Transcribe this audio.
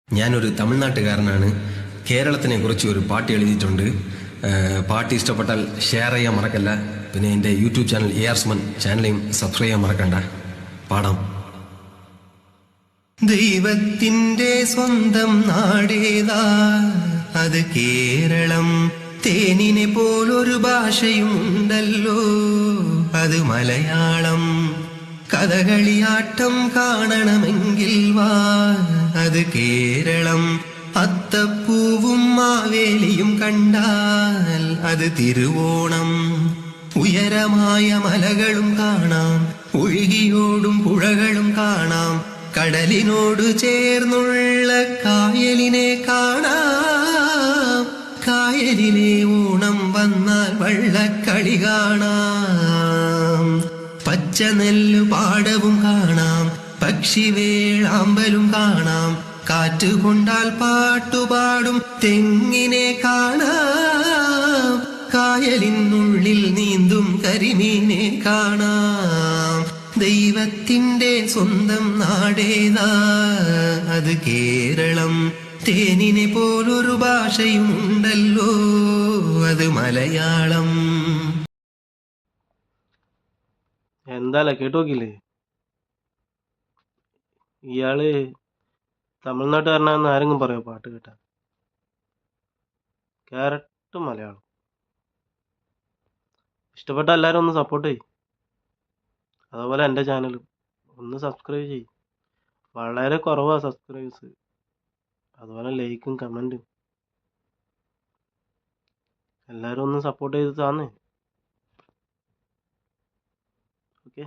ഞാനൊരു തമിഴ്നാട്ടുകാരനാണ്. കേരളത്തിനെ കുറിച്ച് ഒരു പാട്ട് എഴുതിയിട്ടുണ്ട്. പാട്ട് ഇഷ്ടപ്പെട്ടാൽ ഷെയർ ചെയ്യാൻ മറക്കല്ല. പിന്നെ എൻ്റെ യൂട്യൂബ് ചാനൽ എയർസ്മൻ ചാനലെയും സബ്സ്ക്രൈബ് ചെയ്യാൻ മറക്കണ്ട. പാടാം. ദൈവത്തിൻ്റെ സ്വന്തം നാടേതാ, അത് കേരളം. തേനിനെ പോലൊരു ഭാഷയും ഉണ്ടല്ലോ, അത് മലയാളം. കഥകളിയാട്ടം കാണണമെങ്കിൽ വാ, അത് കേരളം. അത്തപ്പൂവും മാവേലിയും കണ്ടാൽ അത് തിരുവോണം. ഉയരമായ മലകളും കാണാം, ഒഴുകിയോടും പുഴകളും കാണാം. കടലിനോട് ചേർന്നുള്ള കായലിനെ കാണാം. കായലിലെ ഓണം വന്നാൽ വള്ളക്കളി കാണാം. പച്ച നെല്ലു പാടവും കാണാം, പക്ഷിവേഴാമ്പലും കാണാം. കാറ്റ് കൊണ്ടാൽ പാട്ടുപാടും തെങ്ങിനെ കാണാം. കായലിനുള്ളിൽ നീന്തും കരിമീനെ കാണാം. ദൈവത്തിൻ്റെ സ്വന്തം നാടേതാ, അത് കേരളം. തേനിനെ പോലൊരു ഭാഷയും ഉണ്ടല്ലോ, അത് മലയാളം. എന്താല്ലേ കേട്ടു നോക്കില്ലേ? ഇയാള് തമിഴ്നാട്ടുകാരനാണെന്ന് ആരെങ്കിലും പറയോ പാട്ട് കേട്ടാ? ക്യാരറ്റ് മലയാളം. ഇഷ്ടപ്പെട്ട എല്ലാവരും ഒന്ന് സപ്പോർട്ട് ചെയ്യും. അതുപോലെ എൻ്റെ ചാനലും ഒന്ന് സബ്സ്ക്രൈബ് ചെയ്യും. വളരെ കുറവാ സബ്സ്ക്രൈബേഴ്സ്. അതുപോലെ ലൈക്കും കമൻറ്റും എല്ലാവരും ഒന്ന് സപ്പോർട്ട് ചെയ്ത് താന്നേ. ഓക്കെ.